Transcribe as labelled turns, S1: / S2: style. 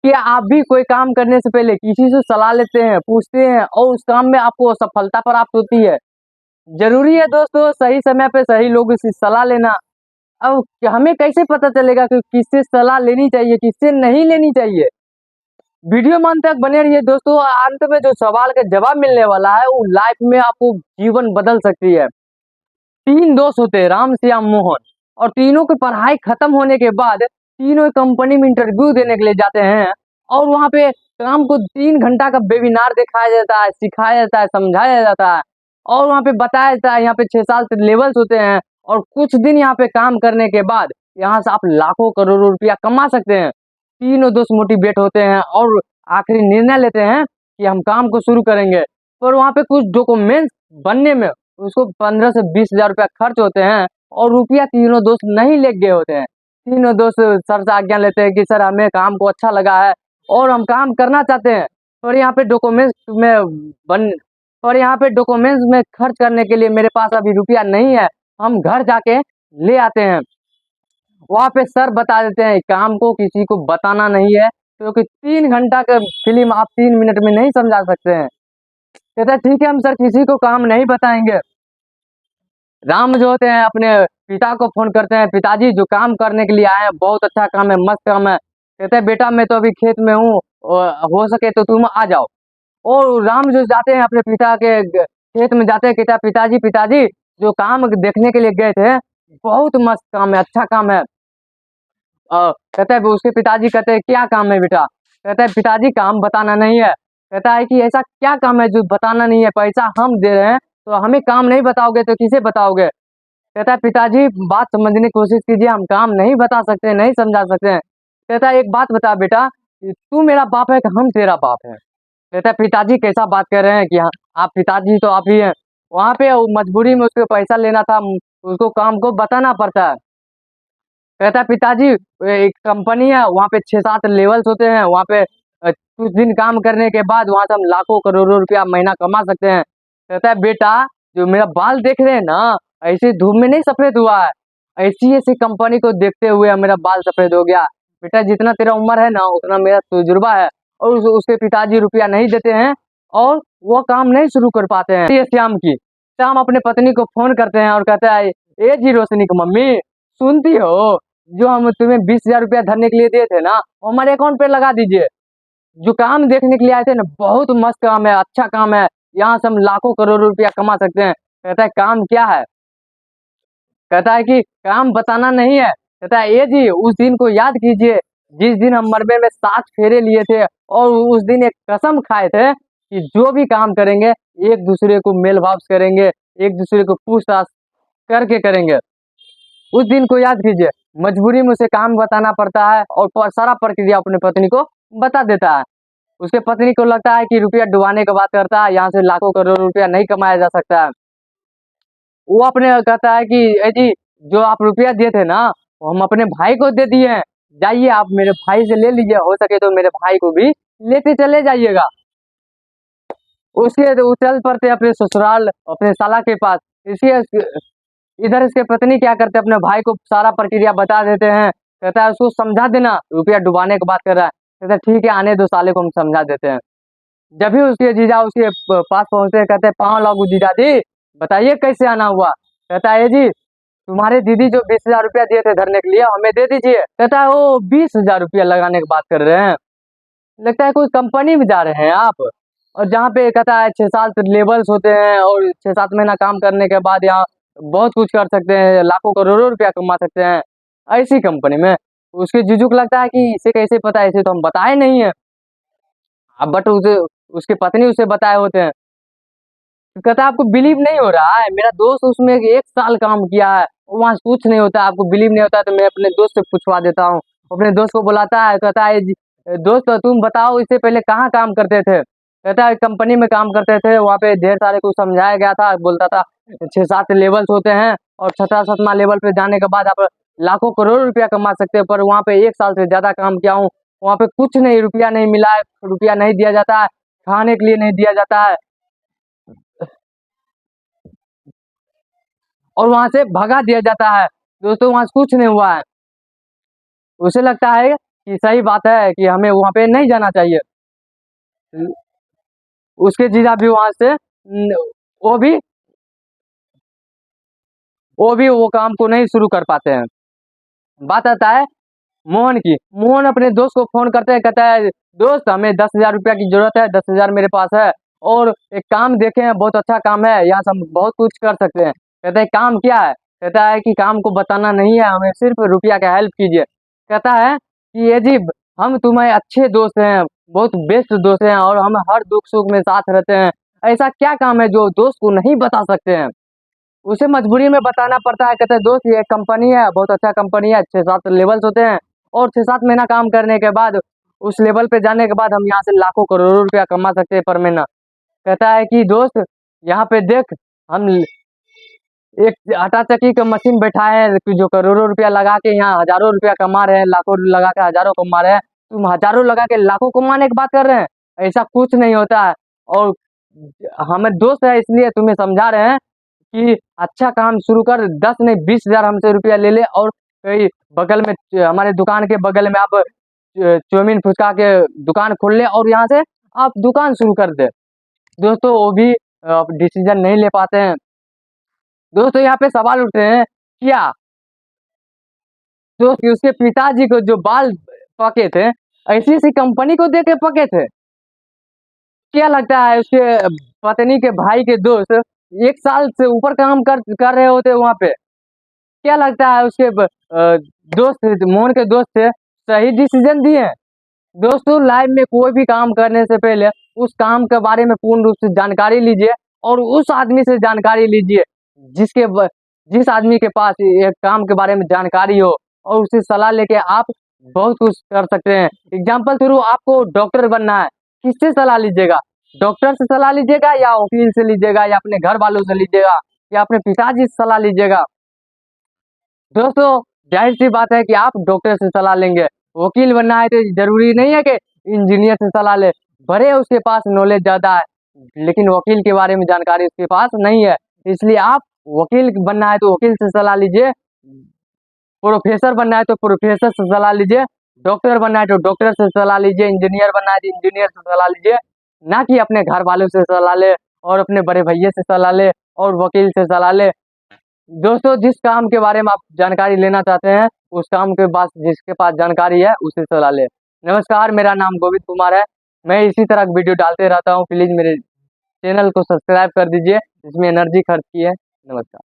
S1: कि आप भी कोई काम करने से पहले किसी से सलाह लेते हैं, पूछते हैं और उस काम में आपको सफलता प्राप्त होती है। जरूरी है दोस्तों सही समय पे सही लोगों से सलाह लेना। अब हमें कैसे पता चलेगा कि किससे सलाह लेनी चाहिए, किससे नहीं लेनी चाहिए? वीडियो में अंत तक बने रहिए दोस्तों। अंत में जो सवाल का जवाब मिलने वाला है वो लाइफ में आपको जीवन बदल सकती है। तीन दोस्त होते हैं, राम श्याम मोहन, और तीनों की पढ़ाई खत्म होने के बाद तीनों कंपनी में इंटरव्यू देने के लिए जाते हैं। और वहां पे काम को 3 घंटा का वेबिनार दिखाया जाता है, सिखाया जाता है, समझाया जाता है। और वहां पे बताया जाता है यहाँ पे 6 साल से लेवल्स होते हैं और कुछ दिन यहाँ पे काम करने के बाद यहाँ से आप लाखों करोड़ों रुपया कमा सकते हैं। तीनों दोस्त मोटिवेट होते हैं और आखिरी निर्णय लेते हैं कि हम काम को शुरू करेंगे। पर वहाँ पे कुछ डॉक्यूमेंट्स बनने में उसको 15 से 20 हजार रुपया खर्च होते हैं और रुपया तीनों दोस्त नहीं ले गए होते हैं। तीनों दोस्त सर से आज्ञा लेते हैं कि सर हमें काम को अच्छा लगा है और हम काम करना चाहते हैं, और यहाँ पे डॉक्यूमेंट्स में बन और यहाँ पे डॉक्यूमेंट्स में खर्च करने के लिए मेरे पास अभी रुपया नहीं है, हम घर जाके ले आते हैं। वहाँ पे सर बता देते हैं काम को किसी को बताना नहीं है, क्योंकि 3 घंटा का फिल्म आप 3 मिनट में नहीं समझा सकते हैं। कहते हैं ठीक है हम सर किसी को काम नहीं बताएंगे। राम जो होते हैं अपने पिता को फोन करते हैं, पिताजी जो काम करने के लिए आए हैं बहुत अच्छा काम है, मस्त काम है। कहते हैं बेटा मैं तो अभी खेत में हूँ, हो सके तो तुम आ जाओ। और राम जो जाते हैं अपने पिता के खेत में जाते हैं, कहता है पिताजी पिताजी जो काम देखने के लिए गए थे बहुत मस्त काम है, अच्छा काम है। कहता है उसके पिताजी कहते हैं क्या काम है बेटा? कहता है पिताजी काम बताना नहीं है। कहता है कि ऐसा क्या काम है जो बताना नहीं है, पैसा हम दे रहे हैं तो हमें काम नहीं बताओगे तो किसे बताओगे? कहता है पिताजी बात समझने की कोशिश कीजिए, हम काम नहीं बता सकते, नहीं समझा सकते हैं। कहता है एक बात बता बेटा, तू मेरा बाप है कि हम तेरा बाप है? कहता है पिताजी कैसा बात कर रहे हैं कि हाँ आप पिताजी तो आप ही हैं। वहां पे वो मजबूरी में उसको पैसा लेना था, उसको काम को बताना पड़ता है। कहता है पिताजी एक कंपनी है वहाँ पे 6-7 लेवल्स होते हैं, वहाँ पे कुछ दिन काम करने के बाद वहां से हम लाखों करोड़ों रुपया महीना कमा सकते हैं। कहता है बेटा जो मेरा बाल देख रहे हैं ना ऐसी धूप में नहीं सफेद हुआ है, ऐसी ऐसी कंपनी को देखते हुए मेरा बाल सफेद हो गया। बेटा जितना तेरा उम्र है ना उतना मेरा तजुर्बा है। और उसके पिताजी रुपया नहीं देते हैं और वो काम नहीं शुरू कर पाते हैं। ये श्याम अपने पत्नी को फोन करते हैं और कहता है ए जी रोशनी की मम्मी सुनती हो, जो हम तुम्हें 20 हजार रुपया धरने के लिए दिए थे ना वो हमारे अकाउंट पे लगा दीजिए। जो काम देखने के लिए आए थे ना बहुत मस्त काम है, अच्छा काम है, यहाँ से हम लाखों करोड़ों रुपया कमा सकते हैं। कहता है काम क्या है? कहता है कि काम बताना नहीं है। कहता है ये जी उस दिन को याद कीजिए जिस दिन हम मरबे में 7 फेरे लिए थे और उस दिन एक कसम खाए थे कि जो भी काम करेंगे एक दूसरे को मेल भाव से करेंगे, एक दूसरे को पूछताछ करके करेंगे। उस दिन को याद कीजिए। मजबूरी में उसे काम बताना पड़ता है और सारा प्रक्रिया अपने पत्नी को बता देता है। उसके पत्नी को लगता है कि रुपया डुबाने की बात करता है, यहाँ से लाखों करोड़ रुपया नहीं कमाया जा सकता है। वो अपने कहता है कि ए जी जो आप रुपया दिए थे ना वो हम अपने भाई को दे दिए हैं, जाइए आप मेरे भाई से ले लीजिए, हो सके तो मेरे भाई को भी लेते चले जाइएगा। उसके वो चल पड़ते अपने ससुराल अपने साला के पास। इसी इधर इसके पत्नी क्या करते अपने भाई को सारा प्रक्रिया बता देते हैं। कहता है उसको समझा देना रुपया डुबाने की बात कर रहा है। कहता है ठीक है आने दो साले को हम समझा देते हैं। जब भी उसके जीजा उसके पास पहुंचते कहते हैं पाँव लागू जीजा जी बताइए कैसे आना हुआ? कहता है जी तुम्हारे दीदी जो 20 हजार रुपया दिए थे धरने के लिए हमें दे दीजिए। कहता है वो 20 हजार रुपया लगाने की बात कर रहे हैं, लगता है कोई कंपनी में जा रहे हैं आप। और जहाँ पे कहता है 6 साल लेवल्स होते हैं और 6-7 महीना काम करने के बाद यहाँ बहुत कुछ कर सकते हैं, लाखों करोड़ों रुपया कमा सकते हैं ऐसी कंपनी में। उसके जीजू को लगता है कि इसे कैसे पता है, इसे तो हम बताए नहीं है। अब बट उसे उसके पत्नी उसे बताए होते हैं। तो कहता है आपको बिलीव नहीं हो रहा है, मेरा दोस्त उसमें 1 साल काम किया है वहां कुछ नहीं होता, आपको बिलीव नहीं होता तो मैं अपने दोस्त से पूछवा देता हूँ। अपने दोस्त को बुलाता है, कहता है दोस्त तुम बताओ इससे पहले कहाँ काम करते थे? कहता है कंपनी में काम करते थे, वहाँ पे ढेर सारे को समझाया गया था, बोलता था 6-7 लेवल्स होते हैं और 6-7वां लेवल पे जाने के बाद आप लाखों करोड़ रुपया कमा सकते हैं। पर वहाँ पे 1 साल से ज्यादा काम किया हूँ, वहाँ पे कुछ नहीं, रुपया नहीं मिला है, रुपया नहीं दिया जाता है, खाने के लिए नहीं दिया जाता है और वहां से भगा दिया जाता है। दोस्तों वहां से कुछ नहीं हुआ है। उसे लगता है कि सही बात है कि हमें वहाँ पे नहीं जाना चाहिए। उसके जीजा भी वहां से वो भी वो काम को नहीं शुरू कर पाते हैं। बात आता है मोहन की। मोहन अपने दोस्त को फोन करते हैं, कहता है दोस्त हमें 10,000 रुपया की जरूरत है, 10,000 मेरे पास है और एक काम देखे हैं, बहुत अच्छा काम है, यहाँ से हम बहुत कुछ कर सकते हैं। कहते हैं काम क्या है? कहता है कि काम को बताना नहीं है, हमें सिर्फ रुपया का हेल्प कीजिए। कहता है कि ये जी हम तुम्हारे अच्छे दोस्त हैं, बहुत बेस्ट दोस्त हैं और हम हर दुख सुख में साथ रहते हैं। ऐसा क्या काम है जो दोस्त को नहीं बता सकते हैं? उसे मजबूरी में बताना पड़ता है। कहते हैं दोस्त ये कंपनी है, बहुत अच्छा कंपनी है, 6-7 लेवल्स होते हैं और 6-7 महीना काम करने के बाद उस लेवल पे जाने के बाद हम यहाँ से लाखों करोड़ों रुपया कमा सकते हैं पर महीना। कहता है कि दोस्त यहाँ पे देख, हम एक आटा चक्की का मशीन बैठाए हैं कि जो करोड़ों रुपया लगा के यहाँ हजारों रुपया कमा रहे हैं, लाखों लगा के हजारों कमा रहे हैं। तुम हजारों लगा के लाखों कमाने की बात कर रहे हैं? ऐसा कुछ नहीं होता है। और हमें दोस्त है इसलिए तुम्हें समझा रहे हैं कि अच्छा काम शुरू कर, 10 नहीं 20,000 हमसे रुपया ले ले और कहीं बगल में हमारे दुकान के बगल में आप चाउमीन फुचका के दुकान खोल ले और यहाँ से आप दुकान शुरू कर दे। दोस्तों वो भी डिसीजन नहीं ले पाते हैं। दोस्तों यहाँ पे सवाल उठते हैं क्या दोस्त कि उसके पिताजी को जो बाल पके थे ऐसी ऐसी कंपनी को देके पके थे? क्या लगता है उसके पत्नी के भाई के दोस्त 1 साल से ऊपर काम कर रहे होते वहां पे? क्या लगता है उसके दोस्त मोहन के दोस्त थे सही डिसीजन दिए? दोस्तों लाइफ में कोई भी काम करने से पहले उस काम के बारे में पूर्ण रूप से जानकारी लीजिए और उस आदमी से जानकारी लीजिए जिस आदमी के पास एक काम के बारे में जानकारी हो और उससे सलाह लेके आप बहुत कुछ कर सकते हैं। एग्जाम्पल थ्रू आपको डॉक्टर बनना है, किससे सलाह लीजिएगा? डॉक्टर से सलाह लीजिएगा या वकील से लीजिएगा या अपने घर वालों से लीजिएगा या अपने पिताजी से सलाह लीजिएगा? दोस्तों जाहिर सी बात है कि आप डॉक्टर से सलाह लेंगे। वकील बनना है तो जरूरी नहीं है कि इंजीनियर से सलाह ले। भले उसके पास नॉलेज ज्यादा है लेकिन वकील के बारे में जानकारी उसके पास नहीं है, इसलिए आप वकील बनना है तो वकील से सलाह लीजिए, प्रोफेसर बनना है तो प्रोफेसर से सलाह लीजिए, डॉक्टर बनना है तो डॉक्टर से सलाह लीजिए, इंजीनियर बनना है तो इंजीनियर से सलाह लीजिए। ना कि अपने घर वालों से सलाह ले और अपने बड़े भैया से सलाह ले और वकील से सलाह ले। दोस्तों जिस काम के बारे में आप जानकारी लेना चाहते हैं उस काम के पास जिसके पास जानकारी है उसे सलाह ले। नमस्कार, मेरा नाम गोविंद कुमार है। मैं इसी तरह की वीडियो डालते रहता हूँ। प्लीज मेरे चैनल को सब्सक्राइब कर दीजिए, इसमें एनर्जी खर्च की है। नमस्कार।